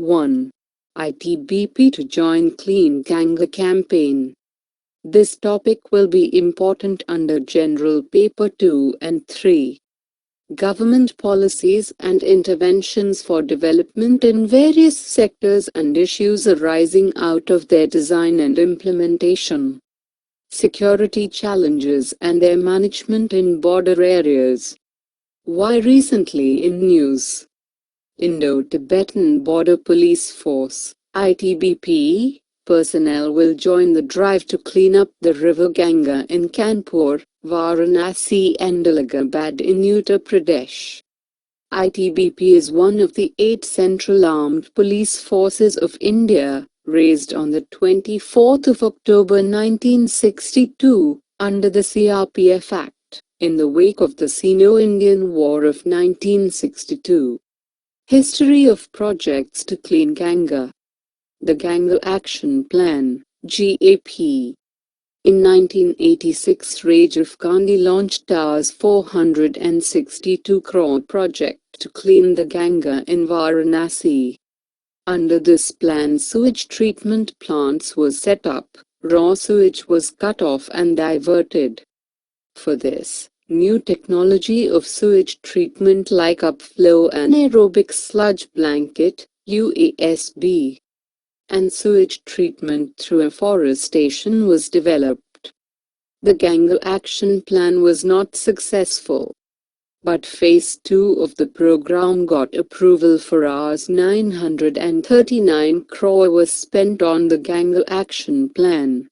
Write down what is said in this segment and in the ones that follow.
1. ITBP to join Clean Ganga campaign. This topic will be important under General Paper 2 and 3. Government policies and interventions for development in various sectors and issues arising out of their design and implementation. Security challenges and their management in border areas. Why recently in news? Indo-Tibetan Border Police Force, ITBP, personnel will join the drive to clean up the river Ganga in Kanpur, Varanasi and Allahabad in Uttar Pradesh. ITBP is one of the 8 Central Armed Police Forces of India, raised on the 24th of October 1962, under the CRPF Act, in the wake of the Sino-Indian War of 1962. History of projects to clean Ganga. The Ganga Action Plan, GAP. In 1986, Rajiv Gandhi launched Rs 462 crore project to clean the Ganga in Varanasi. Under this plan, sewage treatment plants were set up, raw sewage was cut off and diverted. For this, new technology of sewage treatment like upflow anaerobic sludge blanket, UASB, and sewage treatment through afforestation was developed. The Ganga Action Plan was not successful, but Phase 2 of the program got approval for Rs 939 crore was spent on the Ganga Action Plan.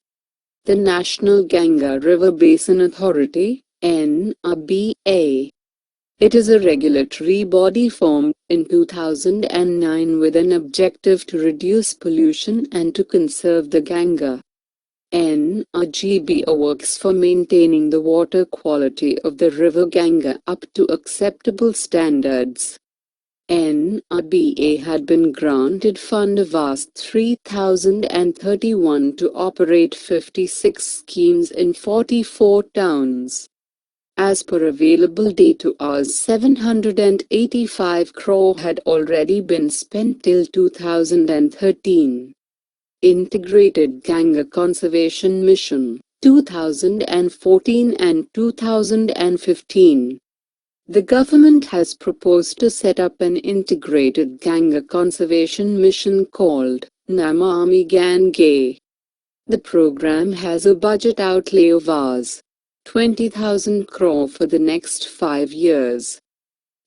The National Ganga River Basin Authority, NRBA. It is a regulatory body formed in 2009 with an objective to reduce pollution and to conserve the Ganga. NRGBA works for maintaining the water quality of the river Ganga up to acceptable standards. NRBA had been granted fund of Rs 3,031 to operate 56 schemes in 44 towns. As per available data, Rs 785 crore had already been spent till 2013. Integrated Ganga Conservation Mission, 2014 and 2015. The government has proposed to set up an integrated Ganga conservation mission called Namami Gange. The program has a budget outlay of Rs 20,000 crore for the next 5 years.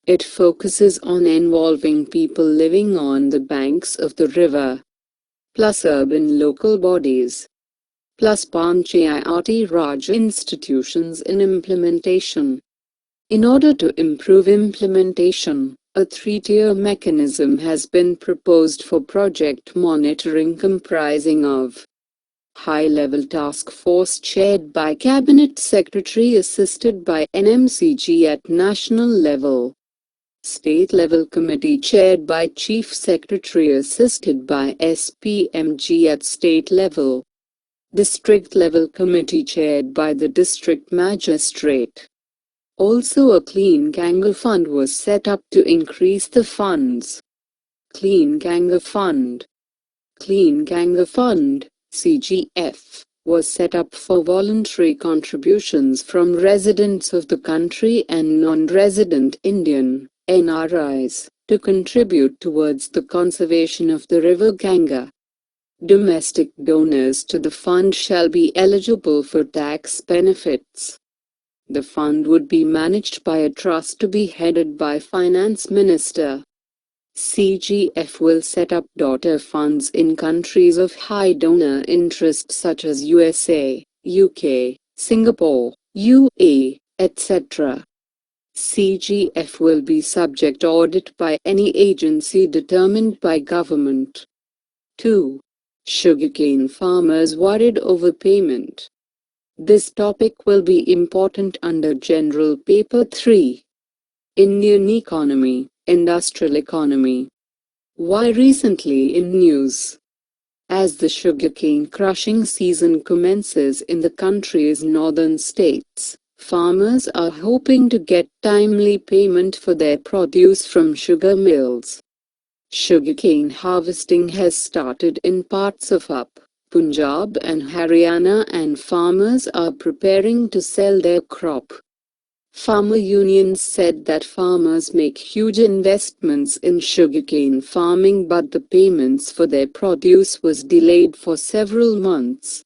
It focuses on involving people living on the banks of the river, plus urban local bodies, plus Panchayati Raj institutions in implementation. In order to improve implementation, a 3-tier mechanism has been proposed for project monitoring comprising of high-level task force chaired by Cabinet Secretary assisted by NMCG at national level, state-level committee chaired by Chief Secretary assisted by SPMG at state level, district-level committee chaired by the district magistrate. Also, a Clean Ganga Fund was set up to increase the funds. Clean Ganga Fund. Clean Ganga Fund, CGF, was set up for voluntary contributions from residents of the country and non-resident Indian NRIs to contribute towards the conservation of the river Ganga. Domestic donors to the fund shall be eligible for tax benefits. The fund would be managed by a trust to be headed by Finance Minister. CGF will set up daughter funds in countries of high donor interest such as USA, UK, Singapore, UAE, etc. CGF will be subject audit by any agency determined by government. 2. Sugarcane farmers worried over payment. This topic will be important under General Paper 3. Indian economy, industrial economy. Why recently in news? As the sugarcane crushing season commences in the country's northern states, farmers are hoping to get timely payment for their produce from sugar mills. Sugarcane harvesting has started in parts of UP, Punjab and Haryana, and farmers are preparing to sell their crop. Farmer unions said that farmers make huge investments in sugarcane farming, but the payments for their produce was delayed for several months.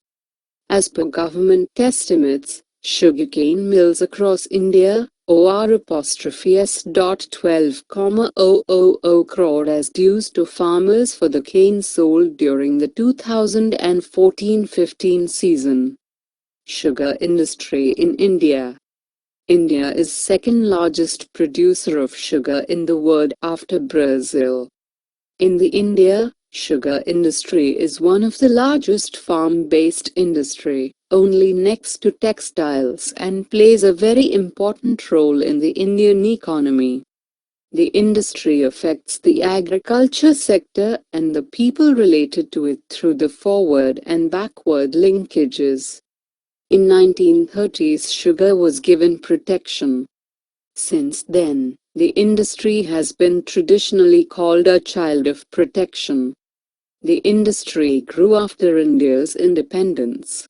As per government estimates, sugarcane mills across India (S.12,000 crore as dues to farmers for the cane sold during the 2014-15 season. Sugar industry in India. India is second largest producer of sugar in the world after Brazil. In the India, sugar industry is one of the largest farm-based industry, only next to textiles, and plays a very important role in the Indian economy. The industry affects the agriculture sector and the people related to it through the forward and backward linkages. In 1930s, sugar was given protection. Since then, the industry has been traditionally called a child of protection. The industry grew after India's independence.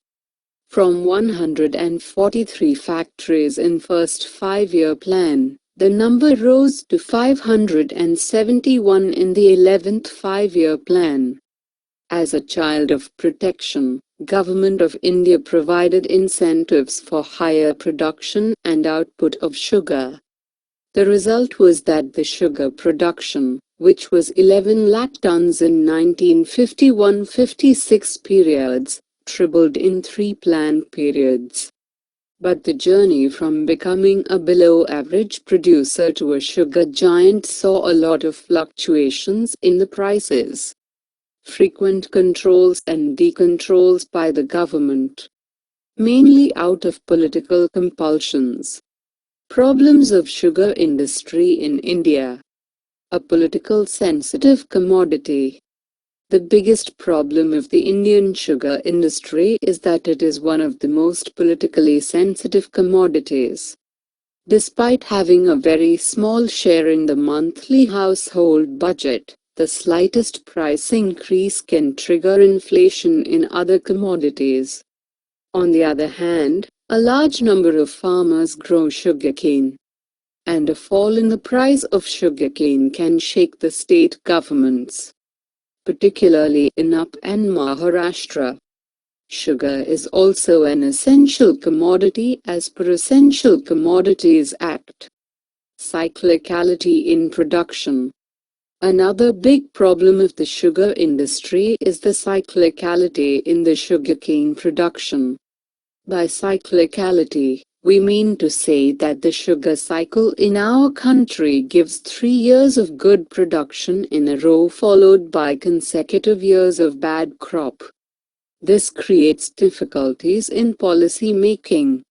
From 143 factories in first five-year plan, the number rose to 571 in the 11th five-year plan. As a child of protection, Government of India provided incentives for higher production and output of sugar. The result was that the sugar production, which was 11 lakh tons in 1951-56 periods, tripled in three planned periods. But the journey from becoming a below-average producer to a sugar giant saw a lot of fluctuations in the prices. Frequent controls and decontrols by the government, mainly out of political compulsions. Problems of sugar industry in India. A political sensitive commodity. The biggest problem of the Indian sugar industry is that it is one of the most politically sensitive commodities. Despite having a very small share in the monthly household budget, the slightest price increase can trigger inflation in other commodities. On the other hand, a large number of farmers grow sugarcane, and a fall in the price of sugarcane can shake the state governments, particularly in UP and Maharashtra. Sugar is also an essential commodity as per Essential Commodities Act. Cyclicality in production. Another big problem of the sugar industry is the cyclicality in the sugarcane production. By cyclicality, we mean to say that the sugar cycle in our country gives 3 years of good production in a row followed by consecutive years of bad crop. This creates difficulties in policy making.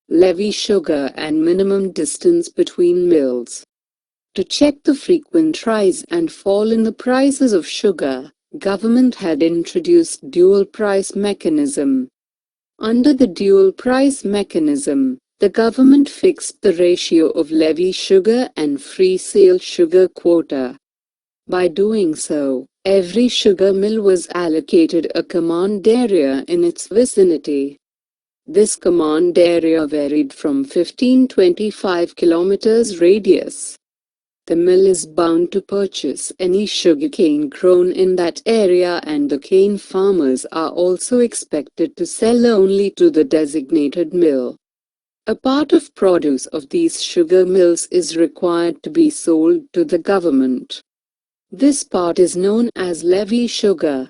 Levy sugar and minimum distance between mills. To check the frequent rise and fall in the prices of sugar, government had introduced dual price mechanism. Under the dual price mechanism, the government fixed the ratio of levy sugar and free sale sugar quota. By doing so, every sugar mill was allocated a command area in its vicinity. This command area varied from 15-25 kilometers radius. The mill is bound to purchase any sugarcane grown in that area, and the cane farmers are also expected to sell only to the designated mill. A part of produce of these sugar mills is required to be sold to the government. This part is known as levy sugar.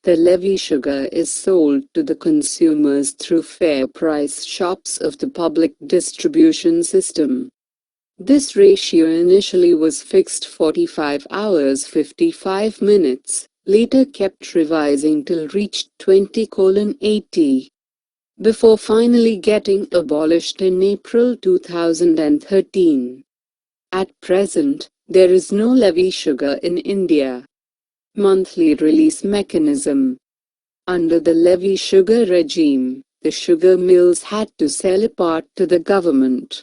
The levy sugar is sold to the consumers through fair price shops of the public distribution system. This ratio initially was fixed 45 hours 55 minutes, later kept revising till reached 20:80, before finally getting abolished in April 2013. At present, there is no levy sugar in India. Monthly release mechanism. Under the levy sugar regime, the sugar mills had to sell a part to the government.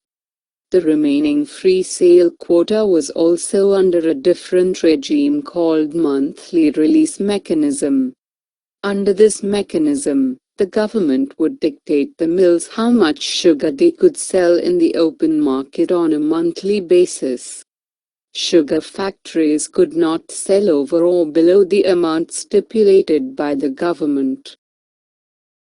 The remaining free sale quota was also under a different regime called monthly release mechanism. Under this mechanism, the government would dictate the mills how much sugar they could sell in the open market on a monthly basis. Sugar factories could not sell over or below the amount stipulated by the government.